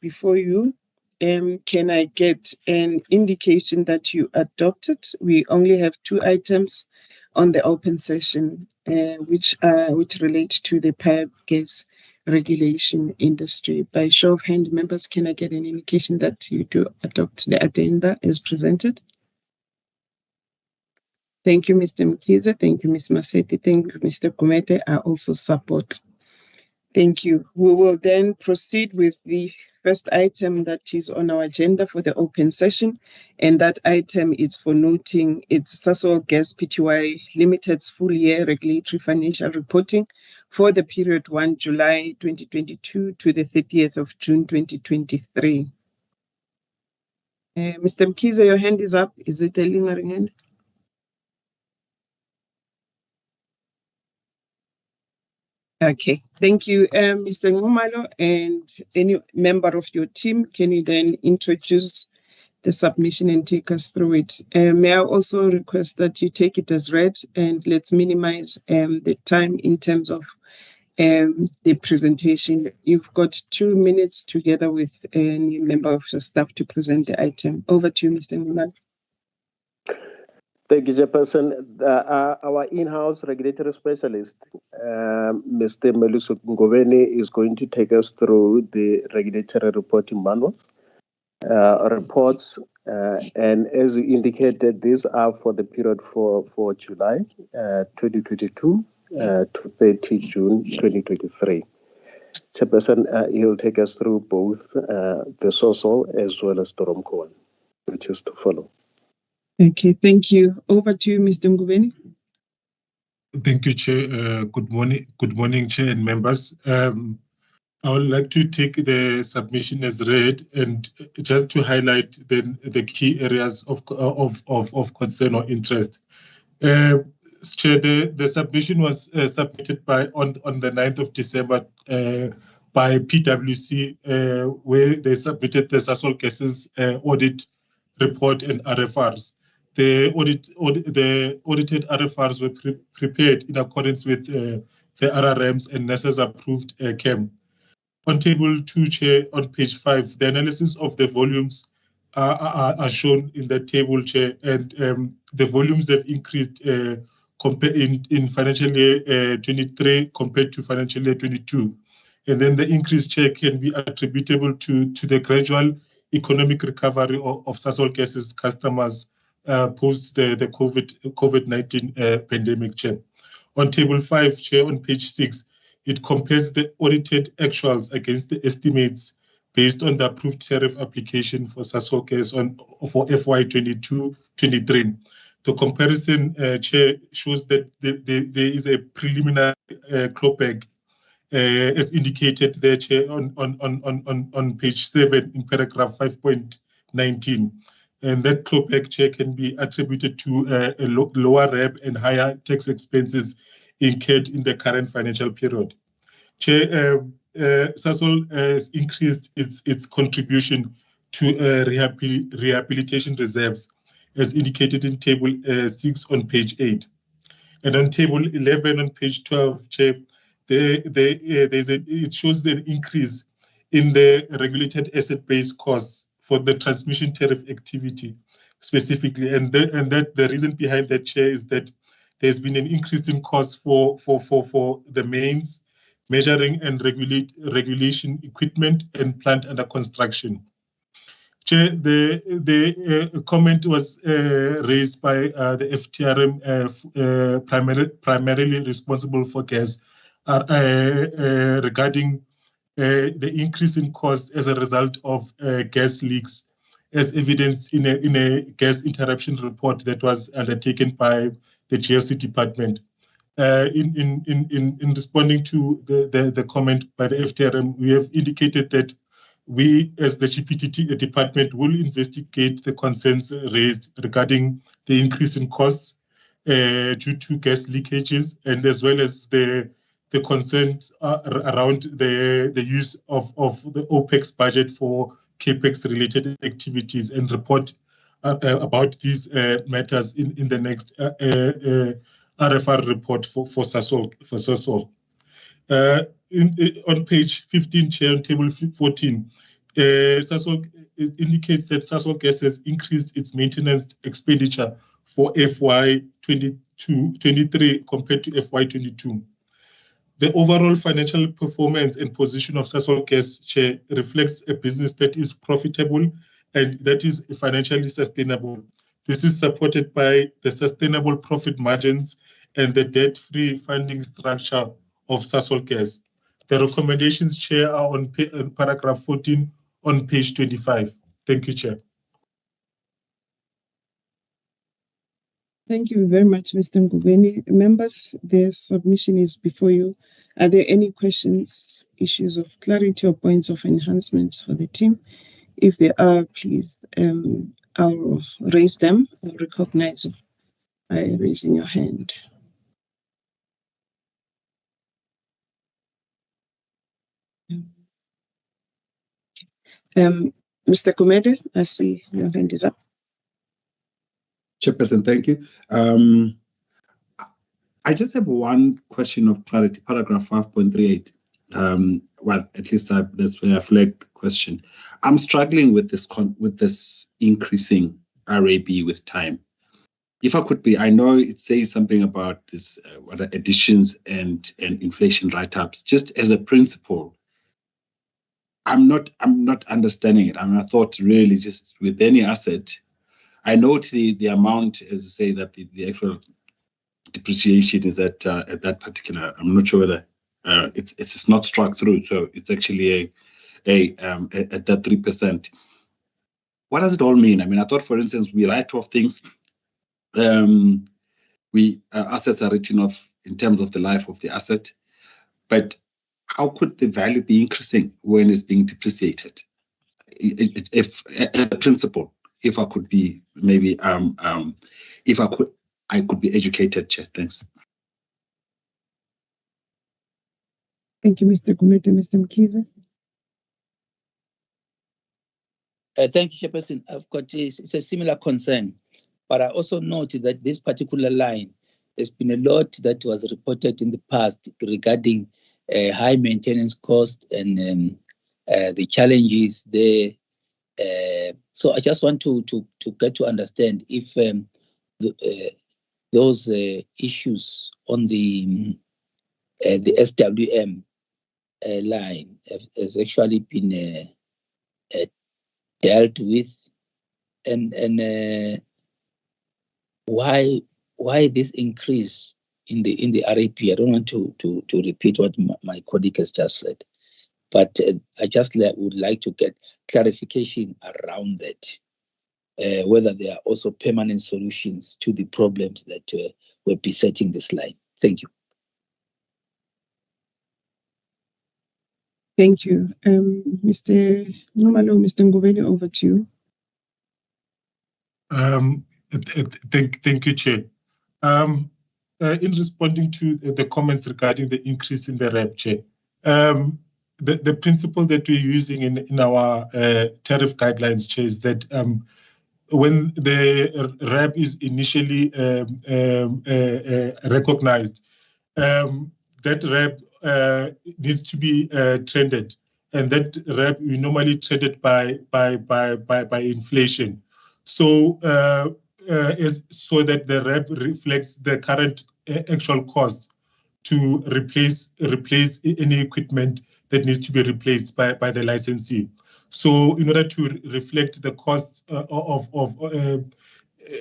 before you. Can I get an indication that you adopted? We only have 2 items on the open session, which relate to the pipe gas regulation industry. By show of hand, members, can I get an indication that you do adopt the agenda as presented? Thank you, Mr. Mkhize. Thank you, Ms. Maseti. Thank you, Mr. Kumete. I also support. Thank you. We will then proceed with the first item that is on our agenda for the open session, and that item is for noting it's Sasol Gas Pty Limited's full year regulatory financial reporting for the period 1 July 2022 to the 30th of June 2023. Mr. Mkhize, your hand is up. Is it a lingering hand? Okay, thank you, Mr. Ngumalo, and any member of your team, can you then introduce the submission and take us through it? May I also request that you take it as read, and let's minimize the time in terms of the presentation. You've got 2 minutes together with any member of your staff to present the item. Over to you, Mr. Ngumalo. Thank you, Chairperson. Our in-house regulatory specialist, Mr. Meluso Ngoveni, is going to take us through the regulatory reporting manual reports. And as you indicated, these are for the period for July 2022 to 30 June 2023. Chairperson, he'll take us through both the Sasol as well as the ROMCO one, which is to follow. Okay, thank you. Over to you, Mr. Ngubeni. Thank you, Chair. Good morning, Chair and members. I would like to take the submission as read and just to highlight the key areas of concern or interest. Chair, the submission was submitted on the 9th of December by PwC, where they submitted the Sasol Gases audit report and RFRs. The audited RFRs were prepared in accordance with the RRMs and NESA's approved CAM. On table 2, Chair, on page 5, the analysis of the volumes are shown in the table, Chair, and the volumes have increased in financial year 23 compared to financial year 22. And then the increased, Chair, can be attributable to the gradual economic recovery of Sasol Gases customers post the COVID-19 pandemic, Chair. On table 5, Chair, on page 6, it compares the audited actuals against the estimates based on the approved tariff application for Sasol Gas for FY 22-23. The comparison, Chair, shows that there is a preliminary clawback as indicated there, Chair, on page 7 in paragraph 5.19. And that clawback, Chair, can be attributed to a lower REB and higher tax expenses incurred in the current financial period. Chair, Sasol has increased its contribution to rehabilitation reserves as indicated in table 6 on page 8. And on table 11 on page 12, Chair, it shows an increase in the regulated asset-based costs for the transmission tariff activity specifically. And that the reason behind that, Chair, is that there's been an increase in costs for the mains, measuring and regulation equipment and plant under construction. Chair, the comment was raised by the FTRM, primarily responsible for gas, regarding the increase in costs as a result of gas leaks, as evidenced in a gas interruption report that was undertaken by the GRC department. In responding to the comment by the FTRM, we have indicated that we, as the GPTT department, will investigate the concerns raised regarding the increase in costs due to gas leakages, and as well as the concerns around the use of the OPEX budget for CAPEX-related activities, and report about these matters in the next RFR report for Sasol. On page 15, Chair, on table 14, It indicates that Sasol Gas has increased its maintenance expenditure for FY 23 compared to FY 22. The overall financial performance and position of Sasol Gas Chair reflects a business that is profitable and that is financially sustainable. This is supported by the sustainable profit margins and the debt-free funding structure of Sasol Gas. The recommendations, Chair, are on paragraph 14 on page 25. Thank you, Chair. Thank you very much, Mr. Ngubeni. Members, the submission is before you. Are there any questions, issues of clarity or points of enhancements for the team? If there are, please, I'll raise them. I'll recognize you by raising your hand. Mr. Kumede, I see your hand is up. Chairperson, thank you. I just have one question of clarity, paragraph 5.38. Well, at least that's where I flagged the question. I'm struggling with this increasing RAB with time. If I could be, I know it says something about this additions and inflation write-ups. Just as a principle, I'm not understanding it. I mean, I thought really just with any asset, I note the amount, as you say, that the actual depreciation is at that particular. I'm not sure whether it's not struck through, so it's actually at that 3%. What does it all mean? I mean, I thought, for instance, we write off things. Assets are written off in terms of the life of the asset, but how could the value be increasing when it's being depreciated? If as a principle, if I could be maybe if I could be educated, Chair. Thanks. Thank you, Mr. Kumete. Mr. Mkize. Thank you, Chairperson. I've got it's a similar concern, but I also note that this particular line, there's been a lot that was reported in the past regarding high maintenance cost and the challenges there. So I just want to get to understand if those issues on the SWM line has actually been dealt with, and why this increase in the RAP? I don't want to repeat what my colleague has just said, but I just would like to get clarification around that, whether there are also permanent solutions to the problems that were besetting this line. Thank you. Thank you. Mr. Numalo, Mr. Ngubeni, over to you. Thank you, Chair. In responding to the comments regarding the increase in the RAB, Chair, the principle that we're using in our tariff guidelines, Chair, is that when the RAB is initially recognized, that RAB needs to be trended, and that RAB we normally trended by inflation. So so that the RAB reflects the current actual cost to replace any equipment that needs to be replaced by the licensee. So in order to reflect the costs of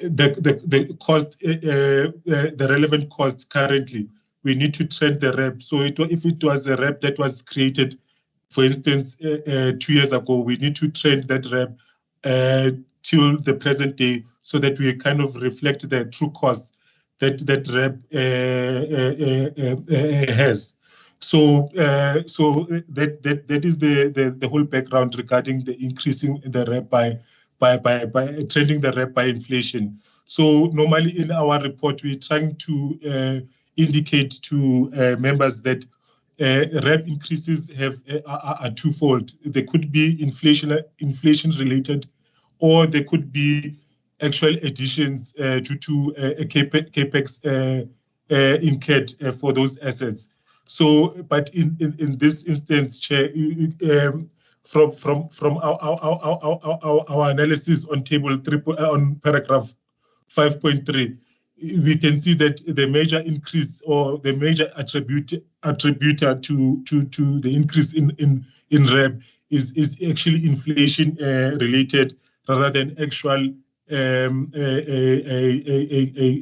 the cost, the relevant costs currently, we need to trend the RAB. So if it was a RAB that was created, for instance, 2 years ago, we need to trend that RAB till the present day, so that we kind of reflect the true costs that RAB has. So that is the whole background regarding the increasing the RAB by trending the RAB by inflation. So normally in our report, we're trying to indicate to members that RAB increases are twofold. They could be inflation related, or they could be actual additions due to a capex incurred for those assets. So, but in this instance, Chair, from our analysis on table 3 on paragraph 5.3, we can see that the major increase or the major attributor to the increase in REB is actually inflation related rather than actual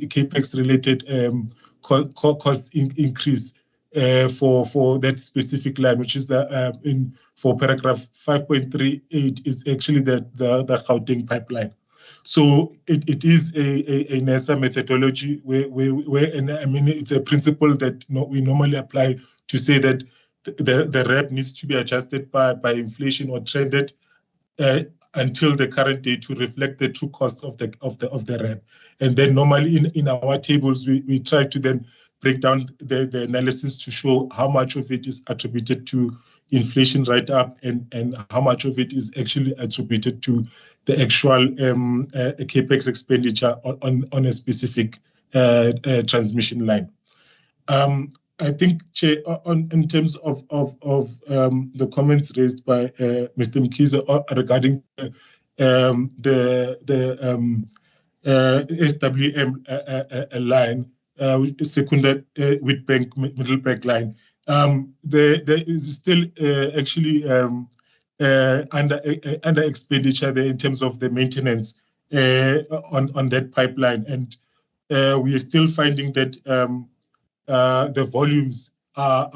capex related cost increase for that specific line, which is for paragraph 5.38 is actually the Gauteng pipeline. So it is a NESA methodology where and I mean it's a principle that we normally apply to say that the REB needs to be adjusted by inflation or trended until the current day to reflect the true cost of the REB. And then normally in our tables we try to then break down the analysis to show how much of it is attributed to inflation write-up and how much of it is actually attributed to the actual capex expenditure on a specific transmission line. I think, Chair, in terms of the comments raised by Mr. Mkhize regarding the SWM line, seconded Witbank Middlebank line, there is still actually under expenditure there in terms of the maintenance on that pipeline, and we are still finding that the volumes are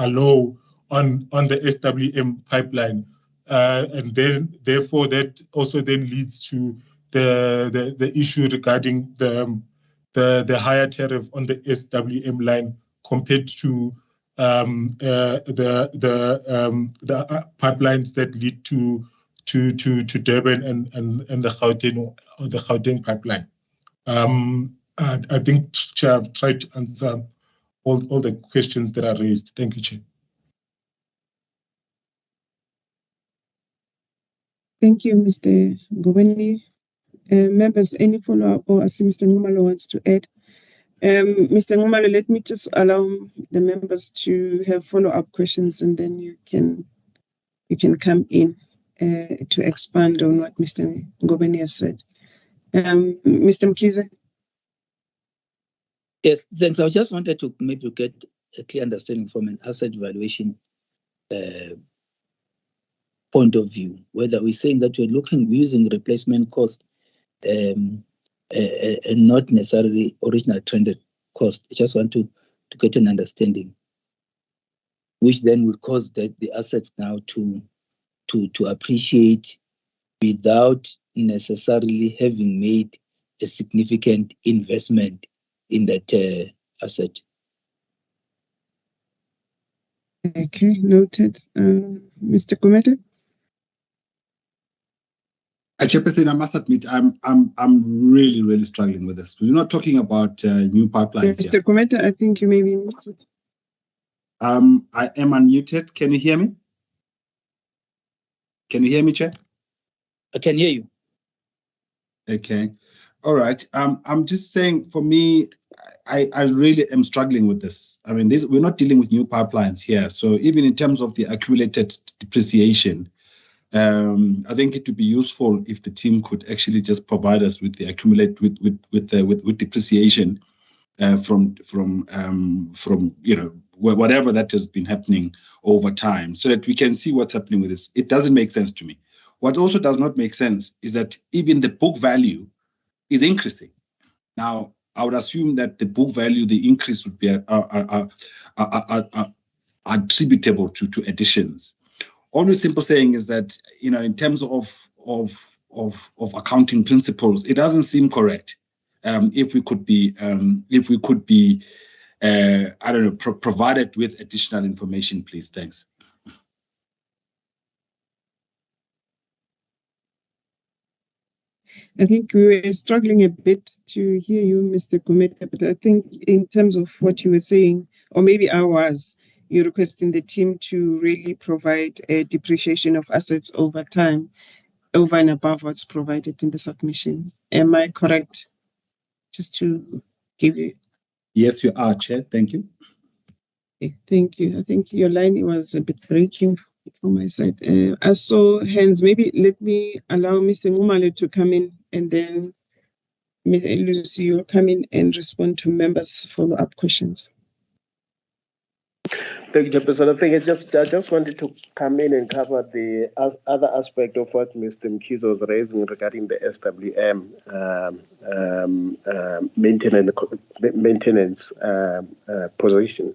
low on the SWM pipeline, and then therefore that also then leads to the issue regarding the higher tariff on the SWM line compared to the pipelines that lead to Durban and the Gauteng pipeline. I think, Chair, I've tried to answer all the questions that are raised. Thank you, Chair. Thank you, Mr. Ngobeni. Members, any follow-up, or as Mr. Ngumalo wants to add? Mr. Ngumalo, let me just allow the members to have follow-up questions, and then you can come in to expand on what Mr. Ngobeni has said. Mr. Mkhize? Yes, thanks. I just wanted to maybe get a clear understanding from an asset valuation point of view, whether we're saying that we're using replacement cost and not necessarily original trended cost. I just want to get an understanding, which then will cause the assets now to appreciate without necessarily having made a significant investment in that asset. Okay, noted. Mr. Kumete? Chairperson, I must admit, I'm really struggling with this. We're not talking about new pipelines Mr. Kumete, I think you may be muted. I am unmuted. Can you hear me? Can you hear me, Chair? I can hear you. Okay. All right. I'm just saying, for me, I really am struggling with this. I mean, we're not dealing with new pipelines here. So even in terms of the accumulated depreciation, I think it would be useful if the team could actually just provide us with the with depreciation from whatever that has been happening over time, so that we can see what's happening with this. It doesn't make sense to me. What also does not make sense is that even the book value is increasing. Now, I would assume that the book value, the increase would be attributable to additions. Only simple saying is that, in terms of accounting principles, it doesn't seem correct. If we could be provided with additional information, please. Thanks. I think we were struggling a bit to hear you, Mr. Kumete, but I think in terms of what you were saying, or maybe I was, you're requesting the team to really provide a depreciation of assets over time, over and above what's provided in the submission. Am I correct? Just to give you... Yes, you are, Chair. Thank you. Okay, thank you. I think your line was a bit breaking from my side. I saw hands. Maybe let me allow Mr. Ngumale to come in, and then Lucy, you'll come in and respond to members' follow-up questions. Thank you, Chairperson. I think I just wanted to come in and cover the other aspect of what Mr. Mkhize was raising regarding the SWM maintenance position.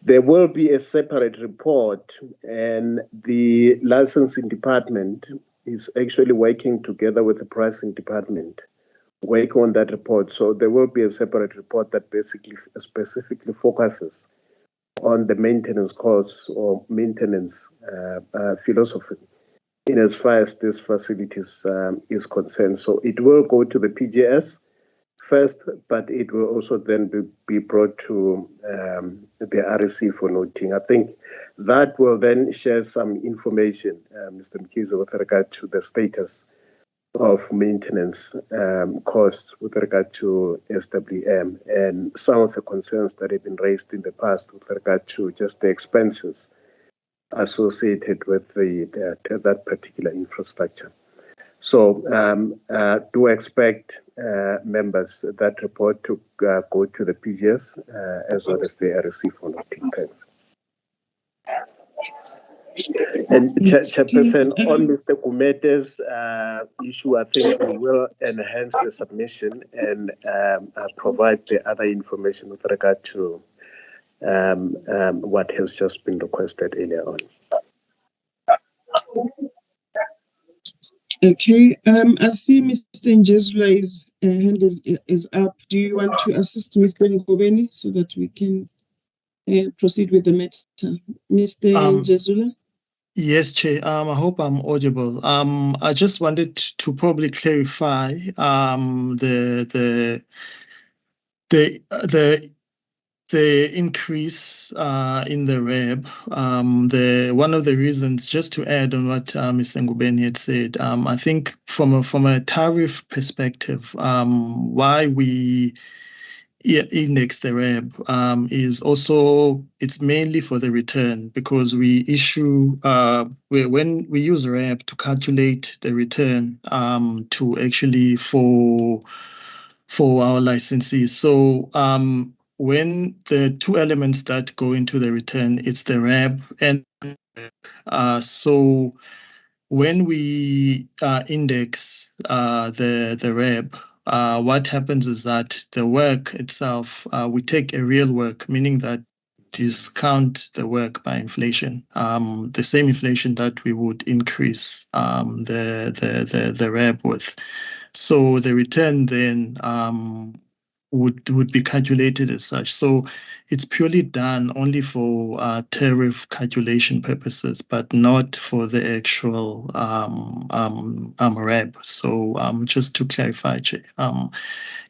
There will be a separate report, and the licensing department is actually working together with the pricing department, working on that report. So there will be a separate report that basically specifically focuses on the maintenance costs or maintenance philosophy in as far as this facilities is concerned. So it will go to the PGS first, but it will also then be brought to the REC for noting. I think that will then share some information, Mr. Mkhize, with regard to the status of maintenance costs with regard to SWM and some of the concerns that have been raised in the past with regard to just the expenses associated with that particular infrastructure. So do expect members that report to go to the PGS as well as the REC for noting. Thanks. And Chairperson, on Mr. Kumete's issue, I think we will enhance the submission and provide the other information with regard to what has just been requested earlier on. Okay, I see Mr. Njezula's hand is up. Do you want to assist Mr. Ngobeni so that we can proceed with the matter? Mr. Njezula? Yes, Chair. I hope I'm audible. I just wanted to probably clarify the increase in the REB. One of the reasons, just to add on what Mr. Ngubeni had said, I think from a tariff perspective, why we index the REB is also, it's mainly for the return, because we issue when we use REB to calculate the return to actually for our licensees. So when the two elements that go into the return, it's the REB and so when we index the REB, what happens is that the work itself, we take a real work, meaning that discount the work by inflation, the same inflation that we would increase the REB with. So the return then would be calculated as such. So it's purely done only for tariff calculation purposes, but not for the actual REB. So just to clarify,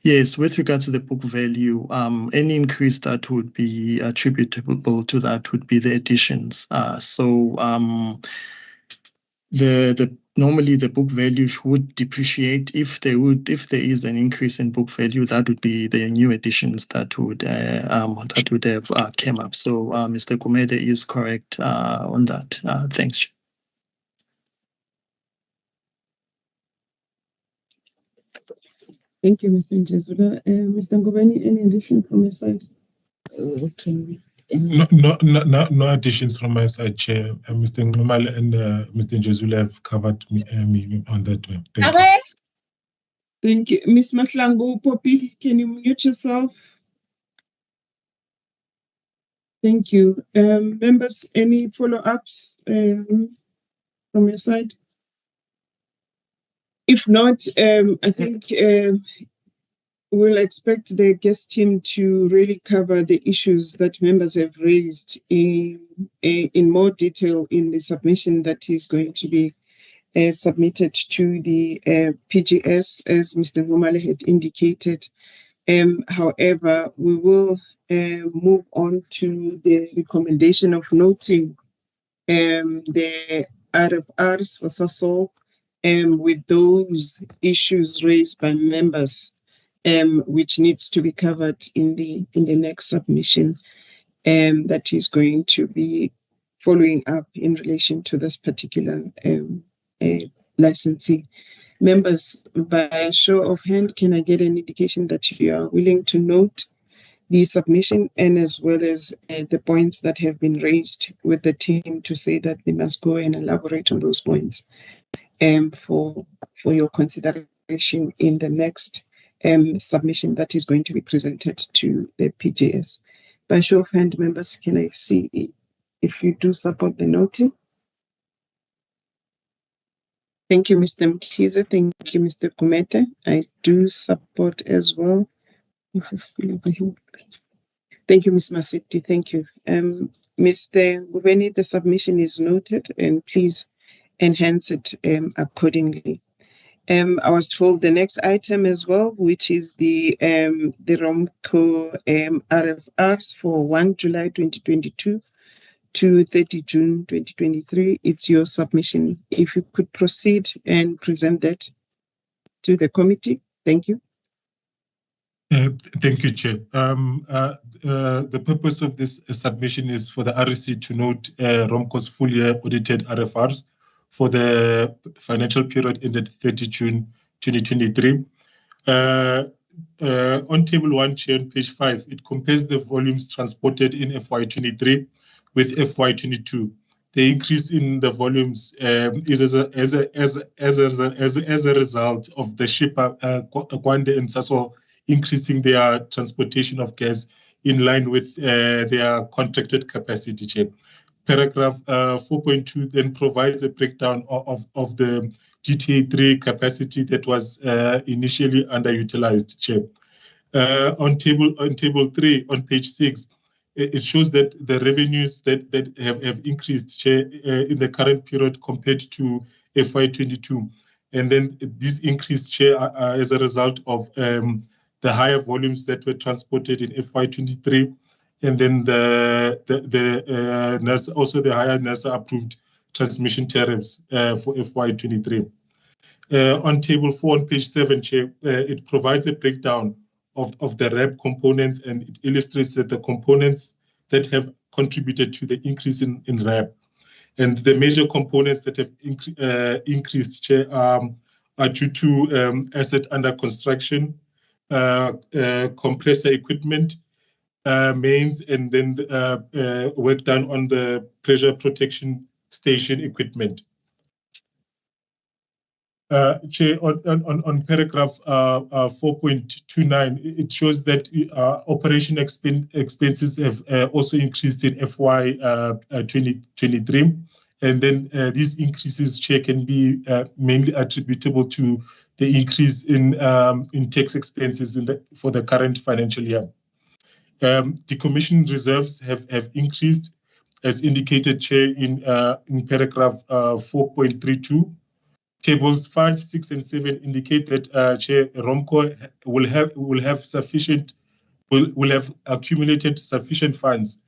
yes, with regard to the book value, any increase that would be attributable to that would be the additions. Normally the book value would depreciate if there is an increase in book value. That would be the new additions that would have came up. So Mr. Kumede is correct on that. Thanks. Thank you, Mr. Njezula. Mr. Ngobeni, any addition from your side? No additions from my side, Chair. Mr. Ngumale and Mr. Njezula have covered me on that one. Thank you. Thank you. Ms. Mahlangu, Poppy, can you mute yourself? Thank you. Members, any follow-ups from your side? If not, I think we'll expect the guest team to really cover the issues that members have raised in more detail in the submission that is going to be submitted to the PGS, as Mr. Ngumale had indicated. However, we will move on to the recommendation of noting the RFRs for SASOL with those issues raised by members, which needs to be covered in the next submission that is going to be following up in relation to this particular licensee. Members, by a show of hand, can I get an indication that you are willing to note the submission and as well as the points that have been raised with the team to say that they must go and elaborate on those points for your consideration in the next submission that is going to be presented to the PJS. By show of hand, members, can I see if you do support the noting? Thank you, Mr. Mkhize. Thank you, Mr. Kumete. I do support as well. Thank you, Ms. Masiti. Thank you. Mr. Ngubeni, the submission is noted, and please enhance it accordingly. I was told the next item as well, which is the ROMCO RFRs for 1 July 2022 to 30 June 2023. It's your submission. If you could proceed and present that to the committee. Thank you. Thank you, Chair. The purpose of this submission is for the REC to note ROMCO's full year audited RFRs for the financial period ended 30 June 2023. On table 1, Chair, on page 5, it compares the volumes transported in FY23 with FY22. The increase in the volumes is as a result of the shipper Kwande and Sasol increasing their transportation of gas in line with their contracted capacity, Chair. Paragraph 4.2 then provides a breakdown of the GTA3 capacity that was initially underutilized, Chair. On table 3 on page 6, it shows that the revenues that have increased, Chair, in the current period compared to FY22, and then this increased, Chair, as a result of the higher volumes that were transported in FY23, and then also the higher NASA approved transmission tariffs for FY23. On table 4 on page 7, Chair, it provides a breakdown of the RAB components, and it illustrates that the components that have contributed to the increase in RAB. And the major components that have increased, Chair, are due to asset under construction, compressor equipment, mains, and then work done on the pressure protection station equipment. Chair, on paragraph 4.29, it shows that operation expenses have also increased in FY 2023, and then these increases, Chair, can be mainly attributable to the increase in tax expenses for the current financial year. Decommissioning reserves have increased, as indicated, Chair, in paragraph 4.32. Tables 5, 6, and 7 indicate that Chair, ROMCO will have accumulated sufficient funds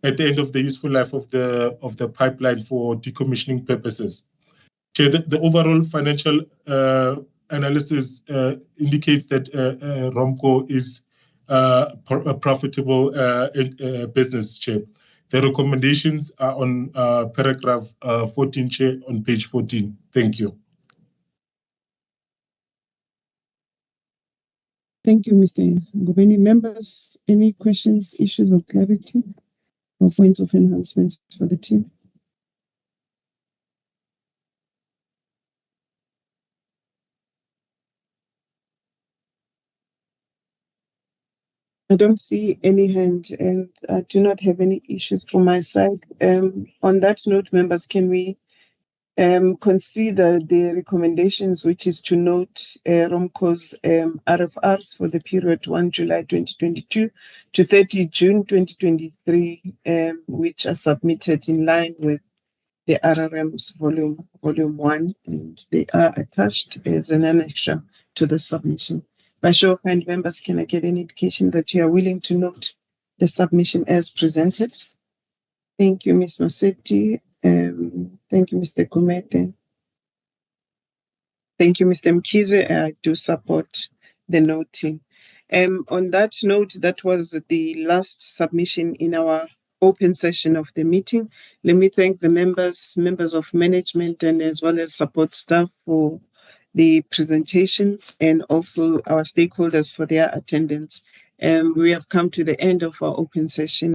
at the end of the useful life of the pipeline for decommissioning purposes. Chair, the overall financial analysis indicates that ROMCO is a profitable business, Chair. The recommendations are on paragraph 14, Chair, on page 14. Thank you. Thank you, Mr. Ngubeni. Members, any questions, issues of clarity, or points of enhancements for the team? I don't see any hand, and I do not have any issues from my side. On that note, members, can we consider the recommendations, which is to note ROMCO's RFRs for the period 1 July 2022 to 30 June 2023, which are submitted in line with the RRM's volume 1, and they are attached as an annexure to the submission. By show of hand, members, can I get an indication that you are willing to note the submission as presented? Thank you, Ms. Maseti. Thank you, Mr. Kumete. Thank you, Mr. Mkhize. I do support the noting. On that note, that was the last submission in our open session of the meeting. Let me thank the members of management, and as well as support staff for the presentations, and also our stakeholders for their attendance. We have come to the end of our open session.